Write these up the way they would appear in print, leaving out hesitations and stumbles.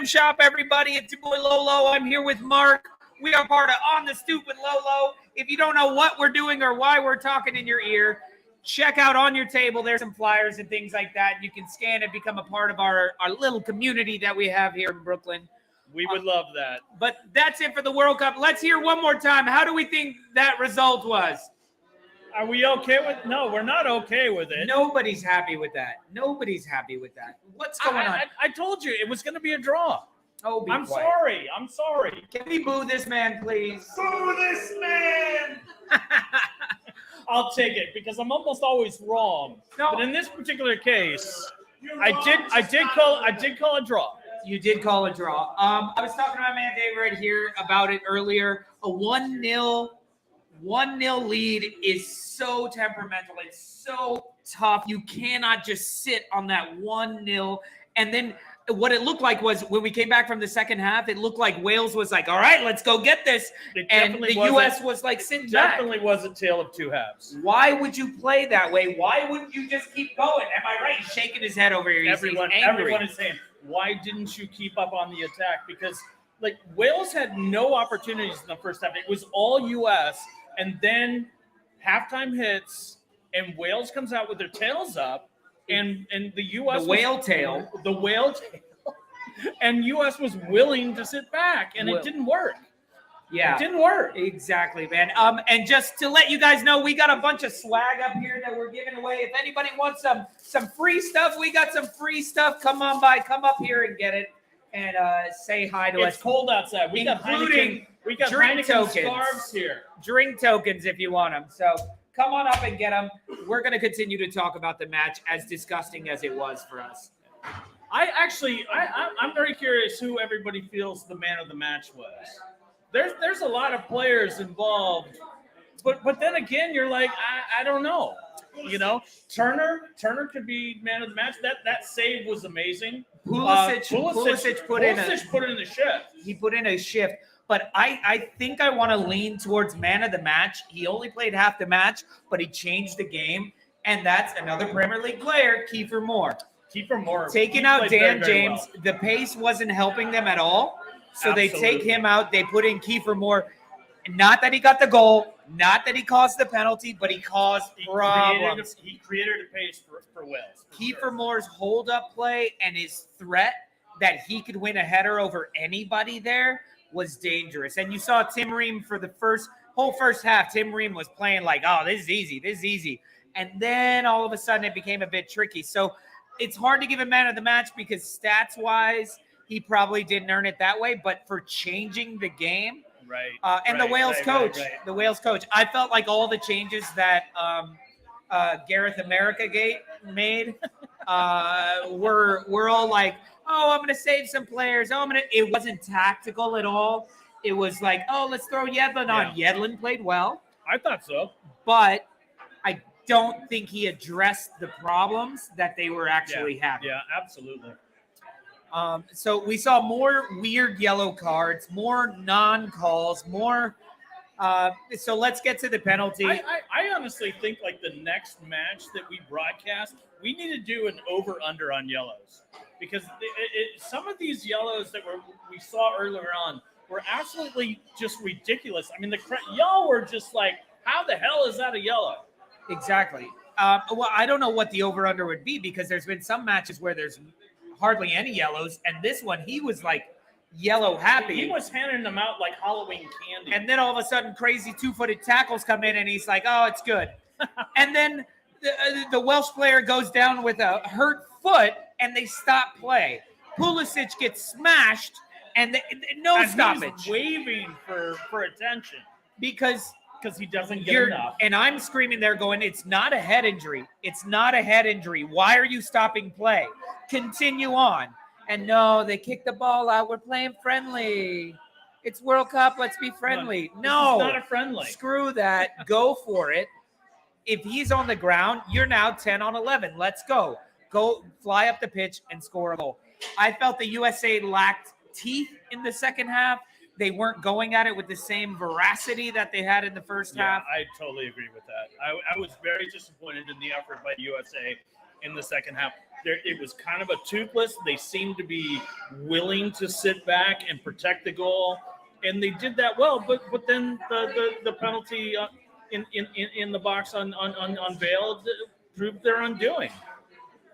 Dram Shop, everybody. It's your boy Lolo. I'm here with Mark. We are part of On the Stoop with Lolo. If you don't know what we're doing or why we're talking in your ear, check out on your table. There's some flyers and things like that. You can scan and become a part of our little community that we have here in Brooklyn. We would love that. But that's it for the World Cup. Let's hear one more time. How do we think that result was? Are we okay with? No, we're not okay with it. Nobody's happy with that. Nobody's happy with that. What's going on? I told you it was going to be a draw. Oh, I'm quiet. sorry. I'm sorry. Can we boo this man, please? Boo this man! I'll take it because I'm almost always wrong. No. But in this particular case, I did call a draw. You did call a draw. I was talking to my man Dave right here about it earlier. A 1-0 lead is so temperamental. It's so tough. You cannot just sit on that 1-0. And then what it looked like was when we came back from the second half, it looked like Wales was like, all right, let's go get this. And the U.S. was like sitting back. Definitely was a tale of two halves. Why would you play that way? Why wouldn't you just keep going? Am I right? He's shaking his head over here. Everyone is saying, why didn't you keep up on the attack? Because like Wales had no opportunities in the first half. It was all U.S. And then halftime hits, and Wales comes out with their tails up, and the U.S. The whale tail. And U.S. was willing to sit back, and it didn't work. Yeah. It didn't work. Exactly, man. And just to let you guys know, we got a bunch of swag up here that we're giving away. If anybody wants some free stuff, we got some free stuff. Come on by. Come up here and get it. And say hi to us. It's cold outside. We got Including drink tokens. Scarves here. Drink tokens if you want them. So come on up and get them. We're going to continue to talk about the match, as disgusting as it was for us. I'm very curious who everybody feels the man of the match was. There's a lot of players involved, but then again, you're like, I don't know. You know, Turner could be man of the match. That save was amazing. Pulisic put in a shift. He put in a shift. But I think I want to lean towards man of the match. He only played half the match, but he changed the game. And that's another Premier League player, Kiefer Moore. Taking out Dan James, well. The pace wasn't helping them at all. So Absolutely. They take him out. They put in Kiefer Moore. Not that he got the goal, not that he caused the penalty, but he caused problems. He created a pace for Wales. Kiefer Moore's hold-up play and his threat that he could win a header over anybody there was dangerous. And you saw Tim Ream for the whole first half. Tim Ream was playing like, oh, this is easy. And then all of a sudden it became a bit tricky. So it's hard to give a man of the match because stats-wise, he probably didn't earn it that way. But for changing the game, the Wales coach, the Wales coach, I felt like all the changes that Gareth Americagate made were all like, oh, I'm going to save some players. It wasn't tactical at all. It was like, oh, let's throw Yedlin on. Yedlin played well. I thought so. But I don't think he addressed the problems that they were actually having. Yeah, absolutely. So we saw more weird yellow cards, more non-calls, more. So let's get to the penalty. I honestly think like the next match that we broadcast, we need to do an over-under on yellows because some of these yellows that we saw earlier on were absolutely just ridiculous. I mean, y'all were just like, how the hell is that a yellow? Exactly. Well, I don't know what the over-under would be because there's been some matches where there's hardly any yellows, and this one he was like yellow happy. He was handing them out like Halloween candy. And then all of a sudden crazy two-footed tackles come in and he's like, oh, it's good. And then the Welsh player goes down with a hurt foot and they stop play. Pulisic gets smashed and no stoppage. He's waving for attention because he doesn't get enough. And I'm screaming there going, it's not a head injury. It's not a head injury. Why are you stopping play? Continue on. And no, they kicked the ball out. We're playing friendly. It's World Cup. Let's be friendly. No. It's not a friendly. Screw that. Go for it. If he's on the ground, you're now 10 on 11. Let's go. Go fly up the pitch and score a goal. I felt the USA lacked teeth in the second half. They weren't going at it with the same veracity that they had in the first half. I totally agree with that. I was very disappointed in the effort by USA in the second half. it was kind of a toothless. They seemed to be willing to sit back and protect the goal, and they did that well. But then the penalty in the box on Vale proved their undoing.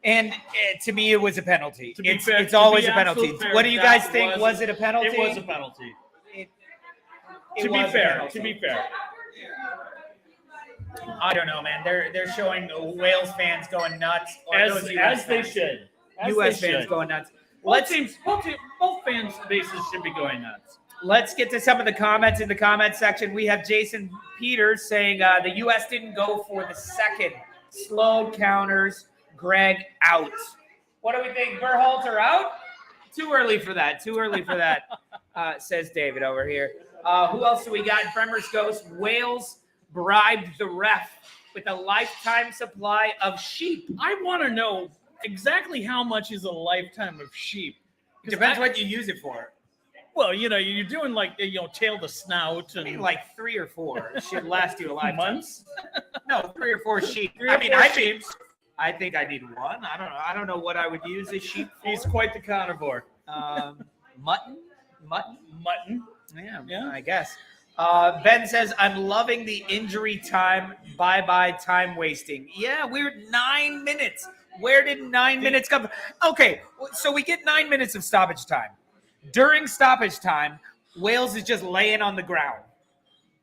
And to me, it was a penalty. It's To always be a penalty. absolute fair, What do you guys that think? Was it a penalty? It was a penalty. It To was be a fair, penalty. to be fair. I don't know, man. They're showing Wales fans going nuts. Or those As they fans. should. US fans going nuts. Both fans bases should be going nuts. Let's get to some of the comments in the comment section. We have Jason Peters saying the U.S. didn't go for the second. Slow counters. Greg out. What do we think? Berhalter out? Too early for that. Says David over here. Who else do we got? Bremer's Ghost. Wales bribed the ref with a lifetime supply of sheep. I want to know exactly how much is a lifetime of sheep. Depends what you use it for. Well, you're doing like, tail to snout. And I mean, like 3 or 4 should last you a lifetime. months? No, 3 or 4 sheep. I think I need one. I don't know what I would use a sheep for. He's quite the carnivore. Mutton. Yeah. I guess. Ben says, I'm loving the injury time. Bye-bye time wasting. Yeah, we're 9 minutes. Where did 9 minutes come from? Okay, so we get 9 minutes of stoppage time. During stoppage time, Wales is just laying on the ground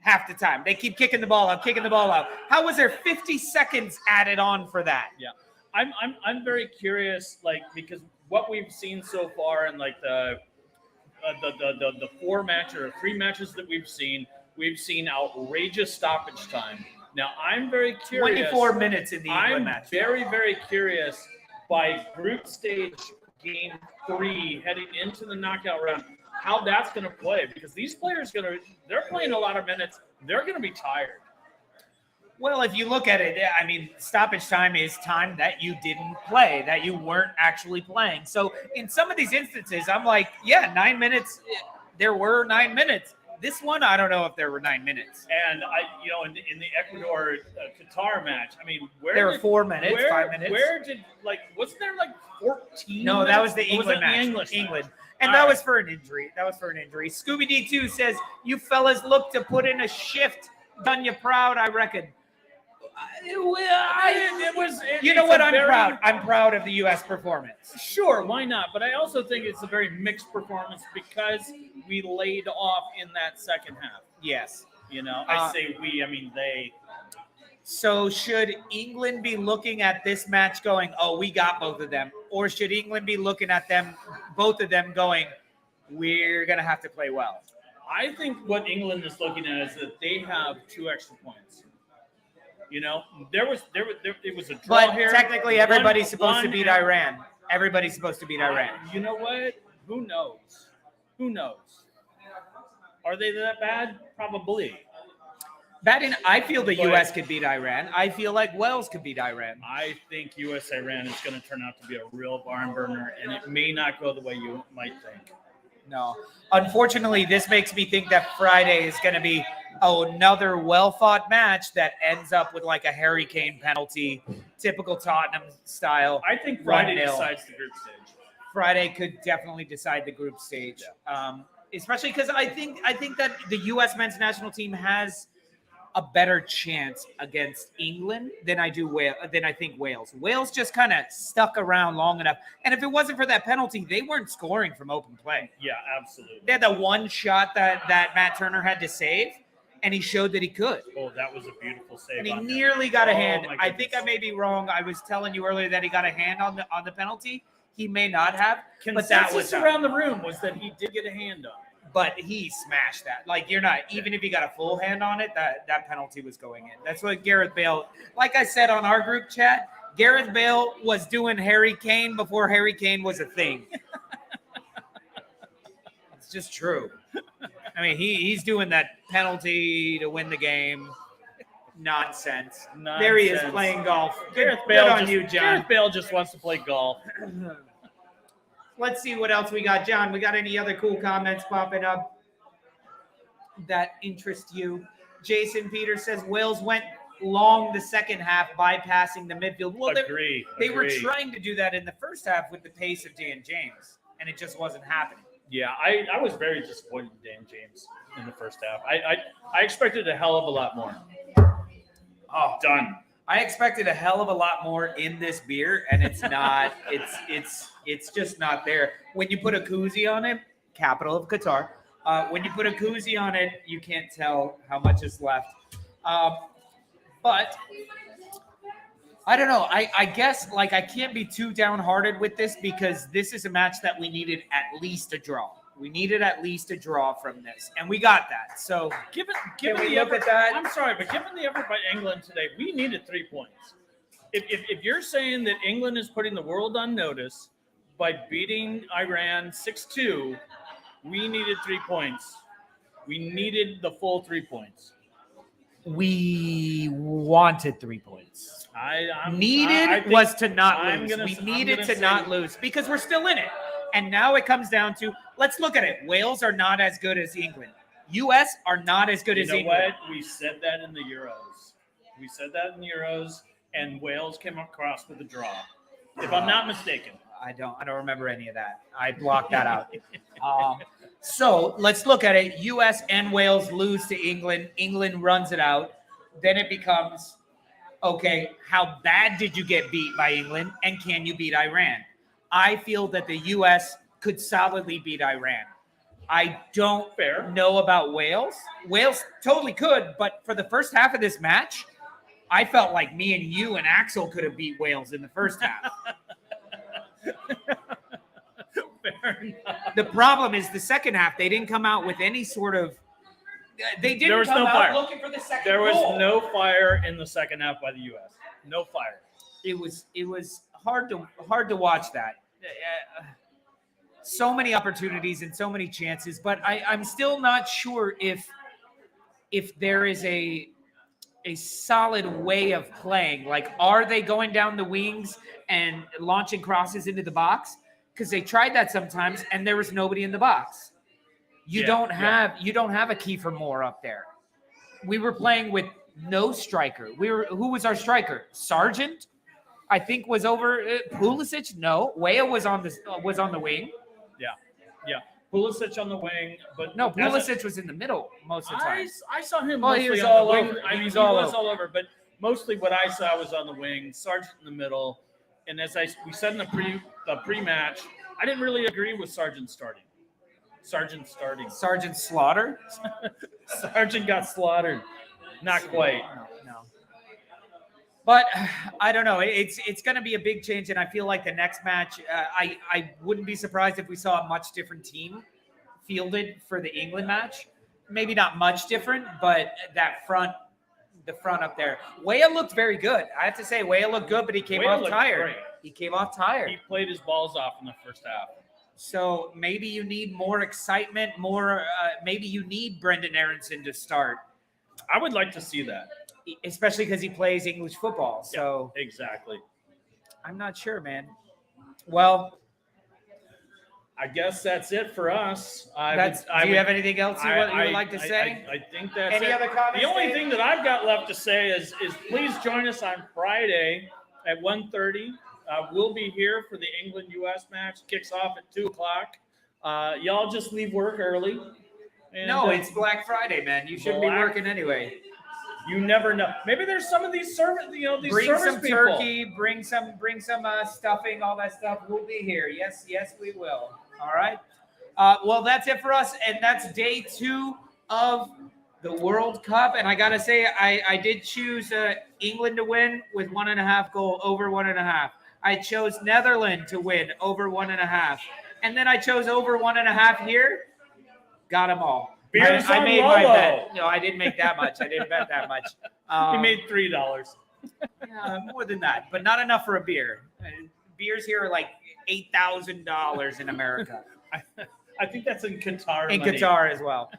half the time. They keep kicking the ball out. How was there 50 seconds added on for that? Yeah. I'm very curious, because what we've seen so far in the 4 matches or 3 matches that we've seen outrageous stoppage time. Now, I'm very curious. 24 minutes in the England match. I'm very, very curious by group stage game 3 heading into the knockout round, how that's going to play, because these players they're playing a lot of minutes. They're going to be tired. Well, if you look at it, I mean, stoppage time is time that you didn't play, that you weren't actually playing. So in some of these instances, I'm like, yeah, 9 minutes. There were 9 minutes. This one, I don't know if there were 9 minutes. And in the Ecuador Qatar match, I mean, there were 4 minutes, 5 minutes. Where did wasn't there 14? No, minutes? that was the England match. England. And that was for an injury. Scooby D2 says, you fellas look to put in a shift. Done you proud, I reckon. Proud. I'm proud of the U.S. performance. Sure, why not? But I also think it's a very mixed performance because we laid off in that second half. Yes. I say we, I mean they. So should England be looking at this match going, oh, we got both of them? Or should England be looking at both of them going, we're going to have to play well? I think what England is looking at is that they have 2 extra points. It was a draw but here. Technically, everybody's supposed to beat Iran. Everybody's supposed to beat Iran. You know what? Who knows? Are they that bad? Probably. I feel the U.S. could beat Iran. I feel like Wales could beat Iran. I think U.S.-Iran is going to turn out to be a real barn burner, and it may not go the way you might think. No. Unfortunately, this makes me think that Friday is going to be another well-fought match that ends up with like a Harry Kane penalty, typical Tottenham style. I think Friday decides the group stage. Friday could definitely decide the group stage, especially because I think that the U.S. men's national team has a better chance against England than I think Wales. Wales just kind of stuck around long enough. And if it wasn't for that penalty, they weren't scoring from open play. Yeah, absolutely. They had that one shot that Matt Turner had to save, and he showed that he could. Oh, that was a beautiful save. And he nearly got a hand. I think I may be wrong. I was telling you earlier that he got a hand on the penalty. He may not have. But that was around the room was that he did get a hand on. But he smashed that. Like, even if he got a full hand on it, that penalty was going in. That's what Gareth Bale, like I said on our group chat, Gareth Bale was doing Harry Kane before Harry Kane was a thing. It's just true. I mean, he's doing that penalty to win the game. Nonsense. There he is playing golf. Gareth Bale good on you, John. Gareth Bale just wants to play golf. Let's see what else we got. John, we got any other cool comments popping up that interest you? Jason Peters says Wales went long the second half, bypassing the midfield. Well, they were Agree. trying to do that in the first half with the pace of Dan James, and it just wasn't happening. Yeah, I was very disappointed in Dan James in the first half. I expected a hell of a lot more. Oh, Done. I expected a hell of a lot more in this beer, and it's not. It's just not there. When you put a koozie on it, capital of Qatar. When you put a koozie on it, you can't tell how much is left. But I don't know. I guess like I can't be too downhearted with this because this is a match that we needed at least a draw. We needed at least a draw from this, and we got that. So Given we the look effort, at that? I'm sorry, but given the effort by England today, we needed 3 points. If you're saying that England is putting the world on notice by beating Iran 6-2, we needed 3 points. We needed the full 3 points. we wanted 3 points. Was to not lose. We needed to not lose because we're still in it. And now it comes down to, let's look at it. Wales are not as good as England. US are not as good as England. You know what? We said that in the Euros. And Wales came across with a draw, if I'm not mistaken. I don't remember any of that. I blocked that out. So let's look at it. US and Wales lose to England. England runs it out. Then it becomes, okay, how bad did you get beat by England? And can you beat Iran? I feel that the US could solidly beat Iran. I don't know about Wales. Wales totally could, but for the first half of this match, I felt like me and you and Axel could have beat Wales in the first half. Fair enough. The problem is the second half, they didn't come out with any sort of. They didn't There was come no out fire. looking for the second There was goal. no fire in the second half by the U.S. No fire. It was hard to watch that. So many opportunities and so many chances, but I'm still not sure if there is a solid way of playing. Like, are they going down the wings and launching crosses into the box? Because they tried that sometimes, and there was nobody in the box. You don't have a Kiefer Moore up there. We were playing with no striker. Who was our striker? Sargent, I think, was over. Pulisic, no. Weah was on the wing. Yeah. Pulisic on the wing, but no, Pulisic was in the middle most of the time. I saw him Well, mostly he was on all the wing. over. I mean, He was he all was over. all over, but mostly what I saw was on the wing, Sargent in the middle, and as we said in the pre-match, I didn't really agree with Sargent starting. Sargent slaughter. Sargent got slaughtered. Not quite. No. But I don't know. It's going to be a big change, and I feel like the next match, I wouldn't be surprised if we saw a much different team fielded for the England match. Maybe not much different, but the front up there. Weah looked very good. I have to say, Weah looked good, but he came off tired. Great. He came off tired. He played his balls off in the first half. So maybe you need more excitement, maybe you need Brendan Aronson to start. I would like to see that. Especially because he plays English football. So yeah, exactly. I'm not sure, man. Well, I guess that's it for us. Do you have anything else you would like to say? I think that's Any it. other comments? The only thing that I've got left to say is please join us on Friday at 1:30. We'll be here for the England-U.S. match. Kicks off at 2 o'clock. Y'all just leave work early. And, no, it's Black Friday, man. You shouldn't be working anyway. You never know. Maybe there's some of these service, these bring service some people. Turkey, bring some stuffing, all that stuff. We'll be here. Yes, we will. All right. Well, that's it for us, and that's day 2 of the World Cup. And I gotta say, I did choose England to win with 1.5 goal over 1.5. I chose Netherlands to win over 1.5, and then I chose over 1.5 here. Got them all. I made my bet. No, I didn't make that much. I didn't bet that much. You made $3. More than that, but not enough for a beer. Beers here are like $8,000 in America. I think that's in Qatar. In money. Qatar as well.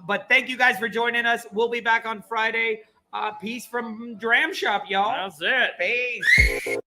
But thank you guys for joining us. We'll be back on Friday. Peace from Dram Shop, y'all. That's it. Peace.